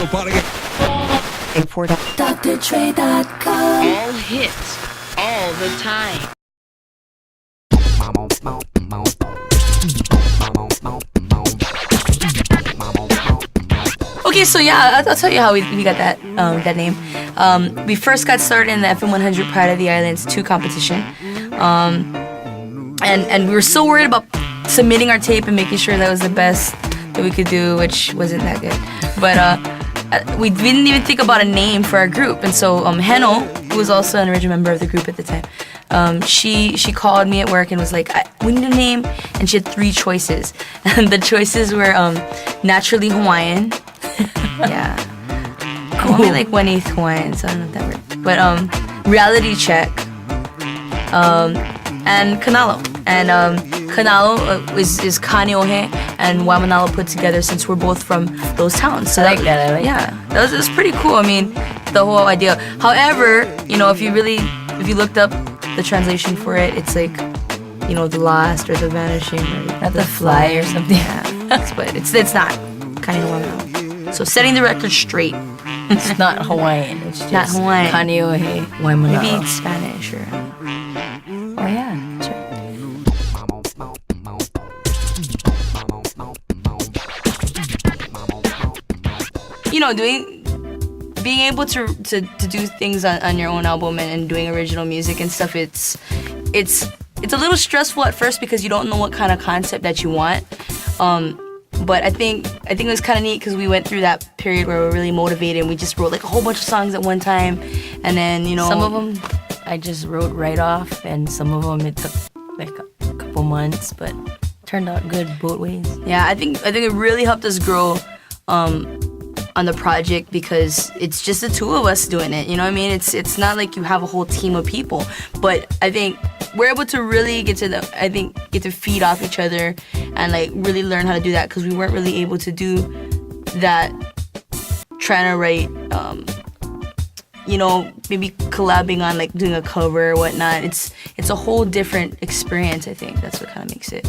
party. DrDre.com. All hits, all the time. Okay, so yeah, I'll tell you how we got that name. We first got started in the FM 100 Pride of the Islands 2 competition. And we were so worried about submitting our tape and making sure that was the best that we could do, which wasn't that good. But we didn't even think about a name for our group. And so Heno, who was also an original member of the group at the time, she called me at work and was like, we need a name. And she had 3 choices. And the choices were naturally Hawaiian. Yeah. I'm only like 1/8 Hawaiian, so I don't know if that works. But reality check. And Kanalo. And Kanalo is Kaneohe and Waimanalo put together since we're both from those towns. So I like that. Yeah, that was pretty cool. I mean, the whole idea. However, you know, if you looked up the translation for it, it's like, you know, the lost or the vanishing or Not the fly or something. Yeah, but it's not Kaneohe Waimanalo. So setting the record straight. It's not Hawaiian. It's just Not Hawaiian. Kaneohe Waimanalo. Maybe it's Spanish or. Oh yeah, sure. You know, being able to do things on your own album and doing original music and stuff, it's a little stressful at first because you don't know what kind of concept that you want. But I think it was kind of neat because we went through that period where we were really motivated and we just wrote like a whole bunch of songs at one time, and then, you know, Some of them I just wrote right off, and some of them it took like a couple months, but turned out good both ways. Yeah, I think it really helped us grow on the project because it's just the 2 of us doing it. You know what I mean? It's not like you have a whole team of people, but I think we're able to really get to feed off each other and like really learn how to do that because we weren't really able to do that. Trying to write, you know, maybe collabing on like doing a cover or whatnot. It's a whole different experience. I think that's what kind of makes it.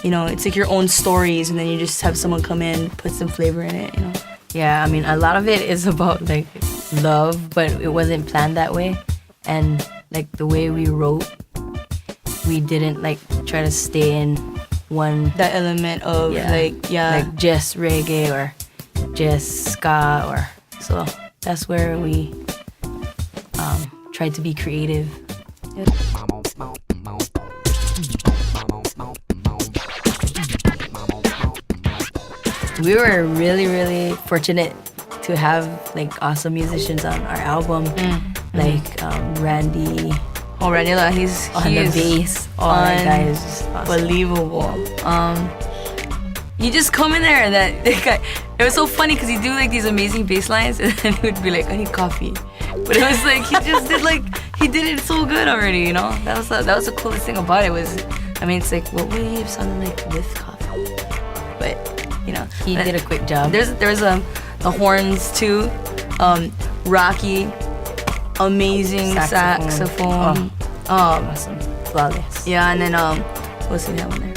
You know, it's like your own stories, and then you just have someone come in, put some flavor in it. You know. Yeah, I mean, a lot of it is about like love, but it wasn't planned that way. And like the way we wrote, we didn't like try to stay in one That element of like just reggae or just ska or so. That's where we tried to be creative. Yep. We were really, really fortunate to have like awesome musicians on our album, like Randy. Oh, Ranila, he the is bass. Oh, that guy is just awesome. unbelievable. You just come in there and that guy. It was so funny because he'd do like these amazing bass lines, and then he would be like, "I need coffee," but it was like he just did he did it so good already. You know, that was the coolest thing about it was, I mean, it's like what would he have sounded like with coffee? But you know, He did a quick job. There's the horns too, Rocky, amazing saxophone. Awesome, flawless. Yeah, and then what's the other one there?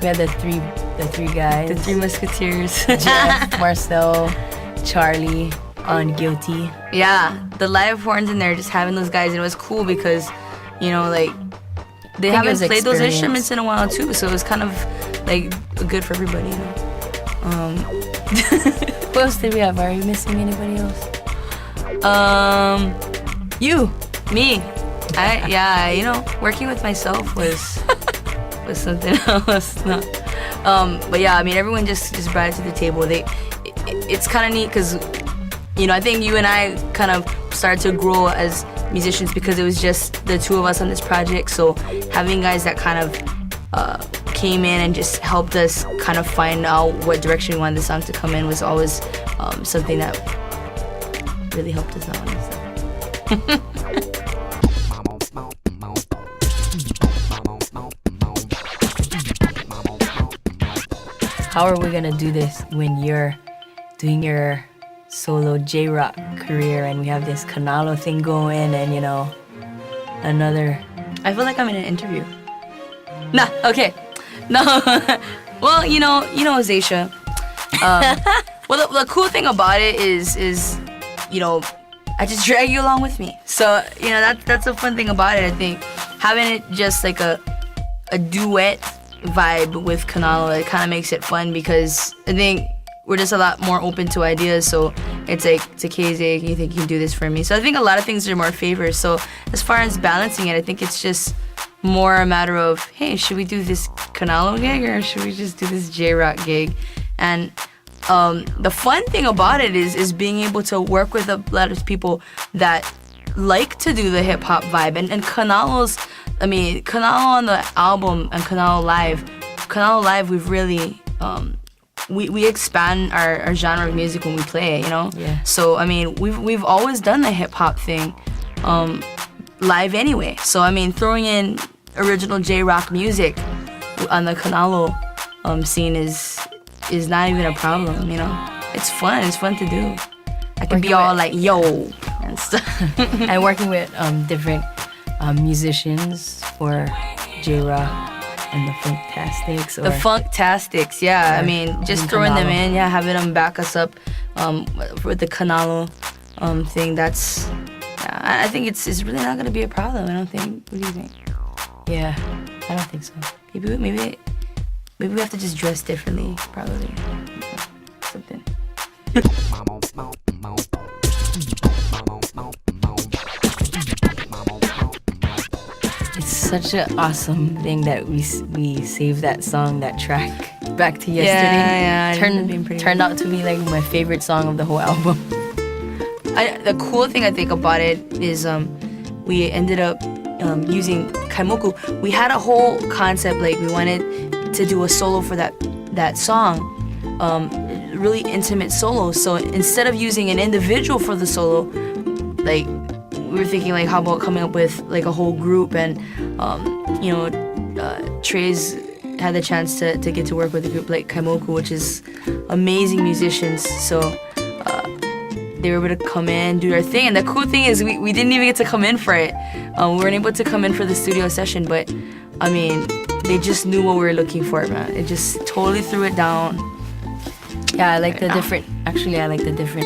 We had the three guys. The 3 Musketeers. Jeff, Marcel, Charlie on Guilty. Yeah, the live horns in there, just having those guys, and it was cool because, you know, like they I think it haven't was played those experience. instruments in a while too, so it was kind of like good for everybody, you know. Who else did we have? Are you missing anybody else? Me. You know, working with myself was something else. No. But yeah, I mean, everyone just brought it to the table. It's kind of neat because, you know, I think you and I kind of started to grow as musicians because it was just the 2 of us on this project. So having guys that kind of came in and just helped us kind of find out what direction we wanted the song to come in was always something that really helped us out and stuff. How are we gonna do this when you're doing your solo JRoq career and we have this Kanalo thing going and, you know, another... I feel like I'm in an interview. Nah, okay. No. Well, you know Zaysha. Well, the cool thing about it is I just drag you along with me. So that's a fun thing about it. I think having it just like a duet vibe with Kanalo, it kind of makes it fun because I think we're just a lot more open to ideas. So it's like, Takeze, you think you can do this for me? So I think a lot of things are more favors. So as far as balancing it, I think it's just more a matter of, hey, should we do this Kanalo gig or should we just do this JRoq gig? And the fun thing about it is being able to work with a lot of people that like to do the hip hop vibe. And Kanalo on the album and Kanalo Live, we've really we expand our genre of music when we play it, Yeah. So we've always done the hip hop thing live anyway. So throwing in original JRoq music on the Kanalo scene is not even a problem, It's fun to do. I can be all like, yo, and stuff. And working with different musicians for JRoq and the Funktastics. The Funktastics, yeah. Just throwing them in, having them back us up with the Kanalo thing. That's, I think it's really not gonna be a problem. I don't think. What do you think? Yeah, I don't think so. Maybe we have to just dress differently, probably. Something. It's such an awesome thing that we saved that song, that track, back to yesterday. Yeah. Turned out to be like my favorite song of the whole album. The cool thing I think about it is we ended up using kaimoku. We had a whole concept, like we wanted to do a solo for that song, really intimate solo. So instead of using an individual for the solo, like we were thinking like, how about coming up with like a whole group? And Trey's had the chance to get to work with a group like Kaimoku, which is amazing musicians. So they were able to come in, do their thing. And the cool thing is we didn't even get to come in for it. We weren't able to come in for the studio session, but they just knew what we were looking for, man. It just totally threw it down. Yeah, I like the different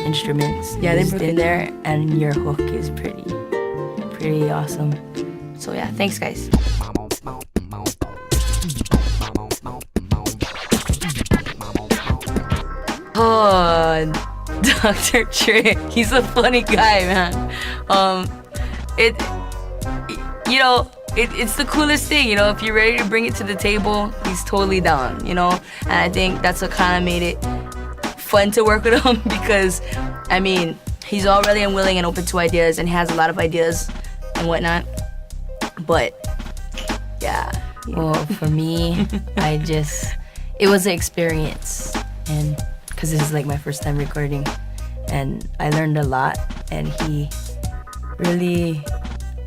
instruments. Yeah, they used broke in it there, and your hook is pretty awesome. So yeah, thanks guys. Oh, Dr. Trey, he's a funny guy, man. It's the coolest thing, if you're ready to bring it to the table, he's totally down, And I think that's what kind of made it fun to work with him because, he's already unwilling and open to ideas and has a lot of ideas and whatnot. But, yeah. Well, for me, it was an experience, and because this is like my first time recording, and I learned a lot, and he really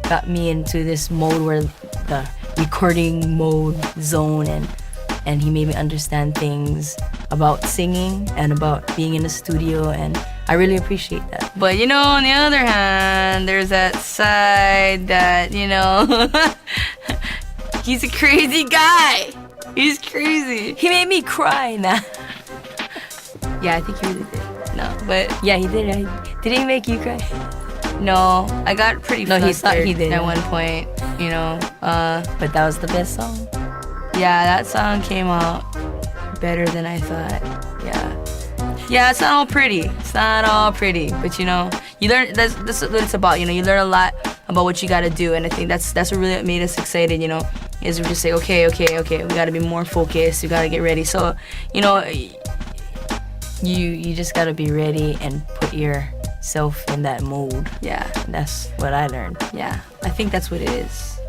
got me into this mode where the recording mode zone, and he made me understand things about singing and about being in the studio, and I really appreciate that. But on the other hand, there's that side that, he's a crazy guy. He's crazy. He made me cry now. Yeah, I think he really did. No, but yeah, he did. Did he make you cry? No, I got pretty flustered he thought he did at one point, But that was the best song. Yeah, that song came out better than I thought. Yeah, it's not all pretty. But you learn. That's what it's about. You learn a lot about what you gotta do, and I think that's what really made us excited. Is we just say, okay, we gotta be more focused. We gotta get ready. So, you just gotta be ready and put yourself in that mode. Yeah, and that's what I learned. Yeah, I think that's what it is.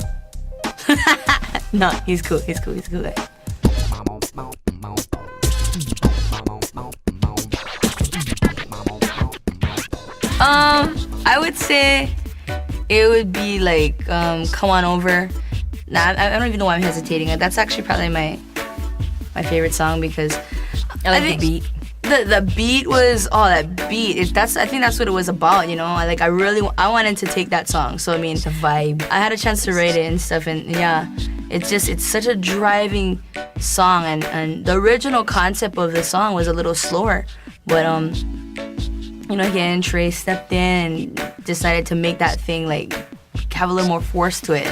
No, he's cool. He's a cool guy. I would say it would be like Come On Over. Nah, I don't even know why I'm hesitating. That's actually probably my favorite song because I like the beat. The beat was that beat. I think that's what it was about. I wanted to take that song. So the vibe. I had a chance to write it and stuff, and yeah, it's such a driving song, and the original concept of the song was a little slower, But again, Trey stepped in and decided to make that thing like have a little more force to it.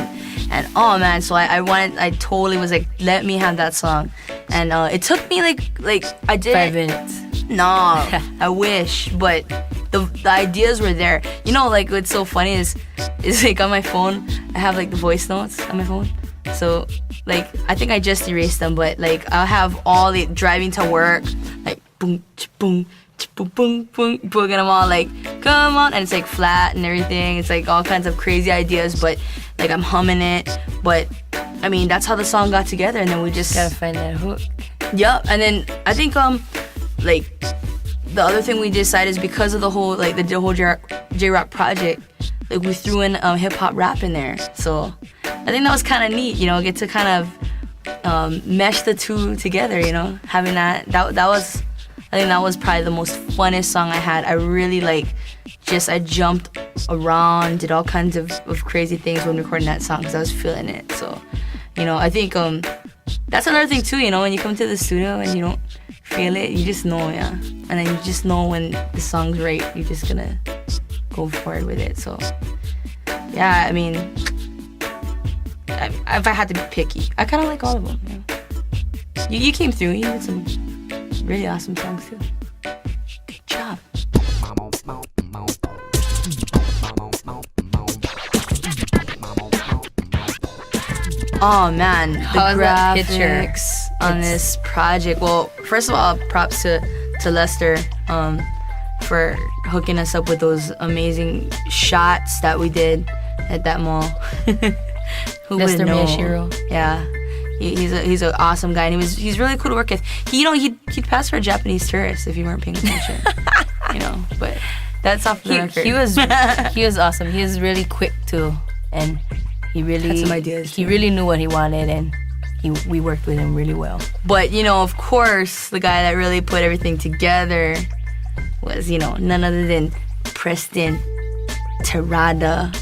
And oh man, so I totally was like, let me have that song. And it took me like I did 5 minutes. No, I wish, but the ideas were there. Like what's so funny is like on my phone, I have like the voice notes on my phone. So like I think I just erased them, but like I'll have all the driving to work, like boom, boom, boom, boom, boom, boom, and I'm all like, come on, and it's like flat and everything. It's like all kinds of crazy ideas, but like I'm humming it. But I mean, that's how the song got together, and then we just Gotta find that hook. Yep, and then I think like the other thing we decided is because of the whole JRoq project, like we threw in hip hop rap in there. So I think that was kind of neat, get to kind of mesh the two together, having that was, I think that was probably the most funnest song I had. I really I jumped around, did all kinds of crazy things when recording that song because I was feeling it. So, I think that's another thing too, when you come to the studio and you don't feel it, you just know, yeah. And then you just know when the song's right, you're just gonna go forward with it. So, yeah, I mean, if I had to be picky, I kind of like all of them. You came through, you did some really awesome songs too. Good job. Oh man, the How's that picture? graphics on this project. Well, first of all, props to Lester for hooking us up with those amazing shots that we did at that mall. Who Lester would know? Miyashiro. Yeah, he's an awesome guy, and he's really cool to work with. He'd pass for a Japanese tourist if you weren't paying attention. But that's off the record. He was awesome. He was really quick too, and he really had some ideas. He really knew what he wanted, and we worked with him really well. But of course, the guy that really put everything together was none other than Preston Terada,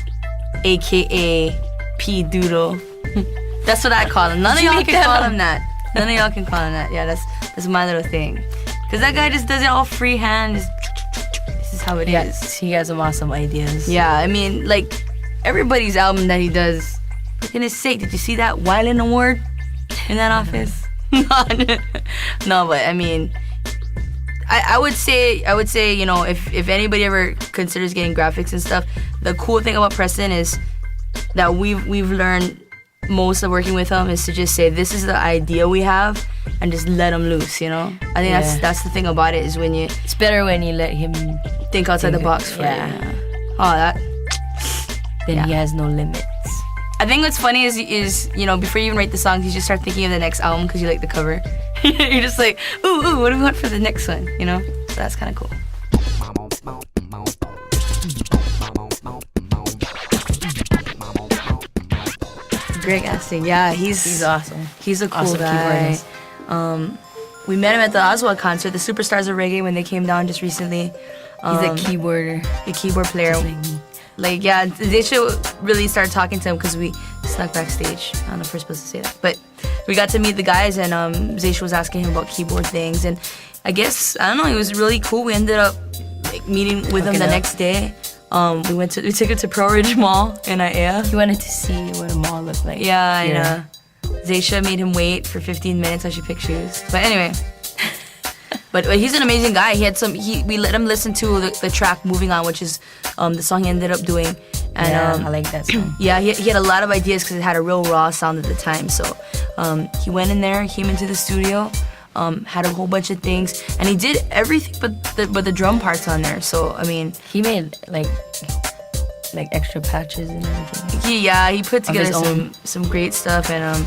aka P Doodle. That's what I call him. None of y'all can call him that. None of y'all can call him that. Yeah, that's my little thing. Cause that guy just does it all freehand. This is how it is. He has some awesome ideas. Yeah, I mean, like everybody's album that he does. For goodness sake, did you see that Wyland Award in that office? No, but I mean, I would say, if anybody ever considers getting graphics and stuff, the cool thing about Preston is that we've learned most of working with him is to just say, this is the idea we have, and just let him loose, I think that's the thing about it, is when you... It's better when you let him think outside the box for yeah. it. Oh, Then he has no limits. I think what's funny is before you even write the songs, you just start thinking of the next album because you like the cover. You're just like, ooh, what do we want for the next one, So that's kind of cool. Greg Asting, yeah, he's awesome. He's a cool awesome guy. keyboardist. We met him at the Oswald concert, the Superstars of Reggae, when they came down just recently. He's a keyboarder. A keyboard player. Zaysha really started talking to him because we snuck backstage. I don't know if we're supposed to say that, but we got to meet the guys, and Zaysha was asking him about keyboard things, and I guess, I don't know, he was really cool. We ended up meeting with him the next day. We took it to Pro Ridge Mall in Aiea. He wanted to see what a mall looked like. Yeah, I know. Zaysha made him wait for 15 minutes while she picked shoes. But anyway, but he's an amazing guy. We let him listen to the track "Moving On," which is the song he ended up doing. And I like that song. Yeah, he had a lot of ideas because it had a real raw sound at the time. So he went in there, came into the studio, had a whole bunch of things, and he did everything but the drum parts on there. So I mean, he made like extra patches and everything. He put together some great stuff, and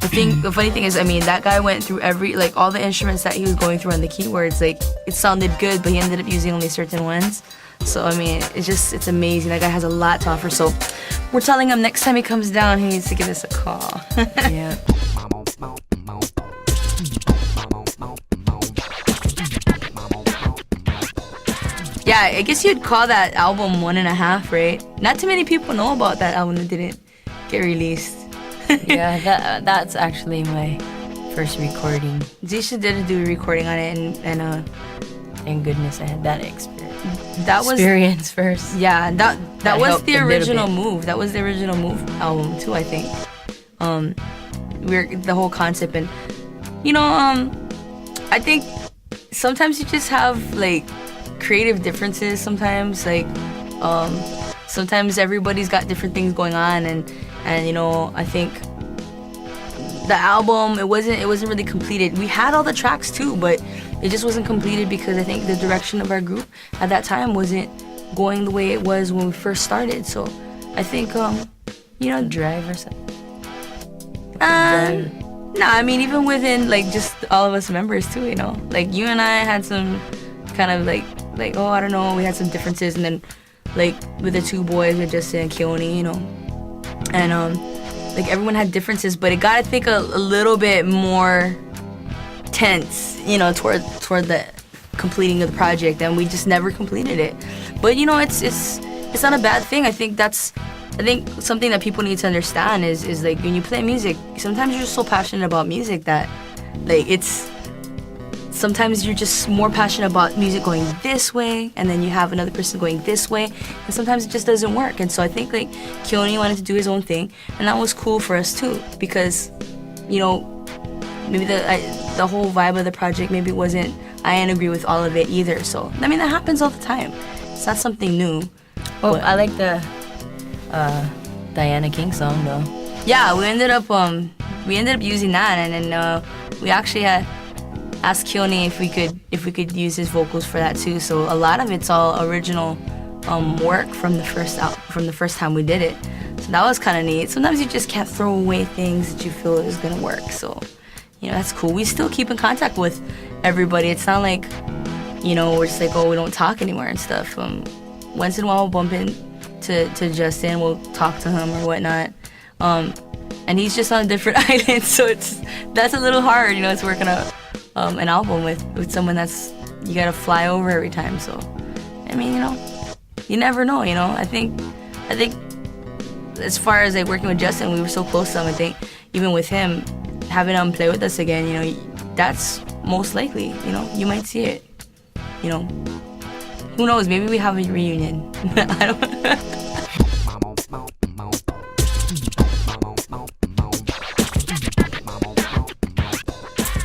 the funny thing is, I mean, that guy went through all the instruments that he was going through on the keyboards. Like, it sounded good, but he ended up using only certain ones. So I mean, it's amazing. That guy has a lot to offer. So we're telling him next time he comes down, he needs to give us a call. Yeah. Yeah, I guess you'd call that album 1.5, right? Not too many people know about that album that didn't get released. Yeah, that's actually my first recording. Zaysha did do a recording on it, and thank goodness I had that experience. That was Experience first. Yeah, that was helped the a little original bit. move. That was the original move album too, I think. We're the whole concept, and I think sometimes you just have like creative differences. Sometimes sometimes everybody's got different things going on, and I think the album it wasn't really completed. We had all the tracks too, but it just wasn't completed because I think the direction of our group at that time wasn't going the way it was when we first started. So I think Drive or something. no, I mean even within like just all of us members too, like you and I had some kind of like I don't know, we had some differences, and then like with the two boys with Justin and Keone, and like everyone had differences, but it got, I think, a little bit more tense, toward the completing of the project, and we just never completed it. But it's not a bad thing. I think something that people need to understand is like when you play music, sometimes you're just so passionate about music that like sometimes you're just more passionate about music going this way, and then you have another person going this way, and sometimes it just doesn't work. And so I think like Keone wanted to do his own thing, and that was cool for us too, because maybe the whole vibe of the project maybe wasn't, I didn't agree with all of it either. So I mean that happens all the time. It's not something new. Well, I like the Diana King song though. Yeah, we ended up using that, and then we actually had asked Keone if we could use his vocals for that too. So a lot of it's all original work from the first time we did it. So that was kind of neat. Sometimes you just can't throw away things that you feel is gonna work. So that's cool. We still keep in contact with everybody. It's not like we're just like, oh, we don't talk anymore and stuff. Once in a while we'll bump into Justin. We'll talk to him or whatnot. And he's just on a different island, so that's a little hard, to work on an album with someone that's you gotta fly over every time. So I mean, you never know. I think as far as like working with Justin, we were so close to him. I think even with him having him play with us again, that's most likely. You might see it. Who knows? Maybe we have a reunion. I don't.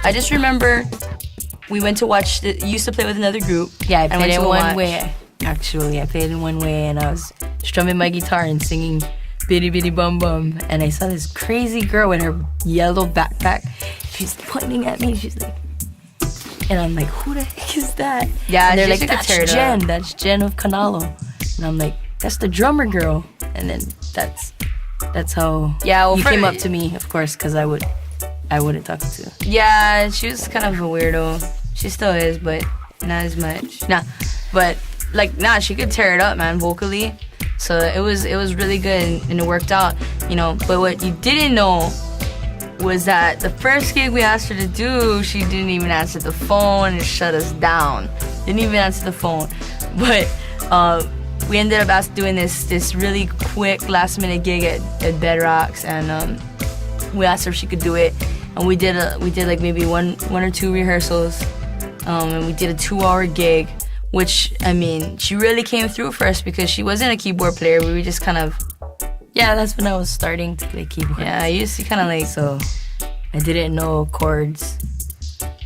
I just remember we went to watch. Used to play with another group. Yeah, I played in one way. Actually, I played in one way, and I was strumming my guitar and singing "Bitty Bitty Bum Bum," and I saw this crazy girl in her yellow backpack. She's pointing at me. She's like, and I'm like, "Who the heck is that?" Yeah, and they're like, "That's Jenn. That's Jenn of Kanalo," and I'm like, "That's the drummer girl." And then that's how you came up to me, of course, because I wouldn't talk to. Yeah, she was kind of a weirdo. She still is, but not as much. She could tear it up, man, vocally. So it was really good, and it worked out, But what you didn't know was that the first gig we asked her to do, she didn't even answer the phone and shut us down. Didn't even answer the phone. But we ended up doing this really quick last minute gig at Bedrock's, and we asked her if she could do it, and we did like maybe one or two rehearsals, and we did a 2-hour gig, which I mean she really came through for us because she wasn't a keyboard player. We were just kind of that's when I was starting to play keyboard. Yeah, I used to kind of like, so I didn't know chords.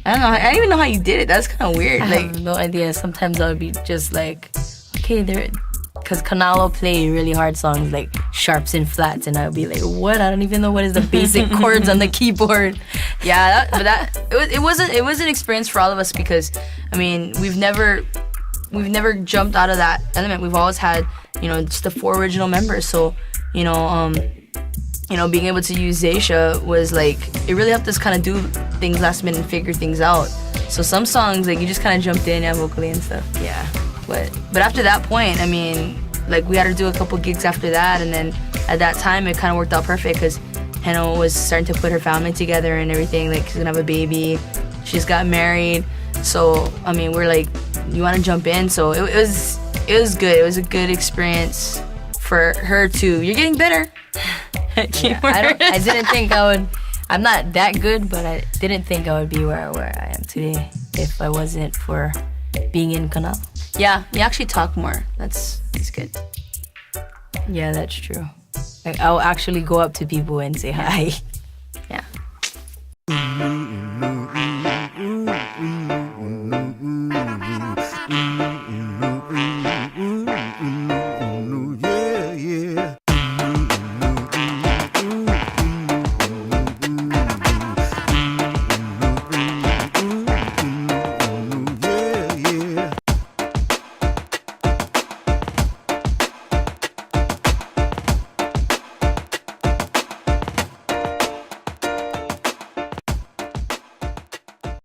I don't know. I don't even know how you did it. That's kind of weird. I have no idea. Sometimes I would be just like, okay, because Kanalo play really hard songs like sharps and flats, and I would be like, what? I don't even know what is the basic chords on the keyboard. Yeah, it was an experience for all of us because, I mean, we've never jumped out of that element. We've always had, just the 4 original members. So, being able to use Zaysha was like, it really helped us kind of do things last minute and figure things out. So some songs, like, you just kind of jumped in, vocally and stuff. Yeah. But after that point, I mean, like, we had to do a couple gigs after that, and then at that time, it kind of worked out perfect because Hannah was starting to put her family together and everything. Like, she's gonna have a baby. She's got married. So, I mean, we're like, you want to jump in? So it was good. It was a good experience for her too. You're getting better. I didn't think I would. I'm not that good, but I didn't think I would be where I am today if I wasn't for being in Kanalo. Yeah, you actually talk more. That's good. Yeah, that's true. Like, I'll actually go up to people and say hi.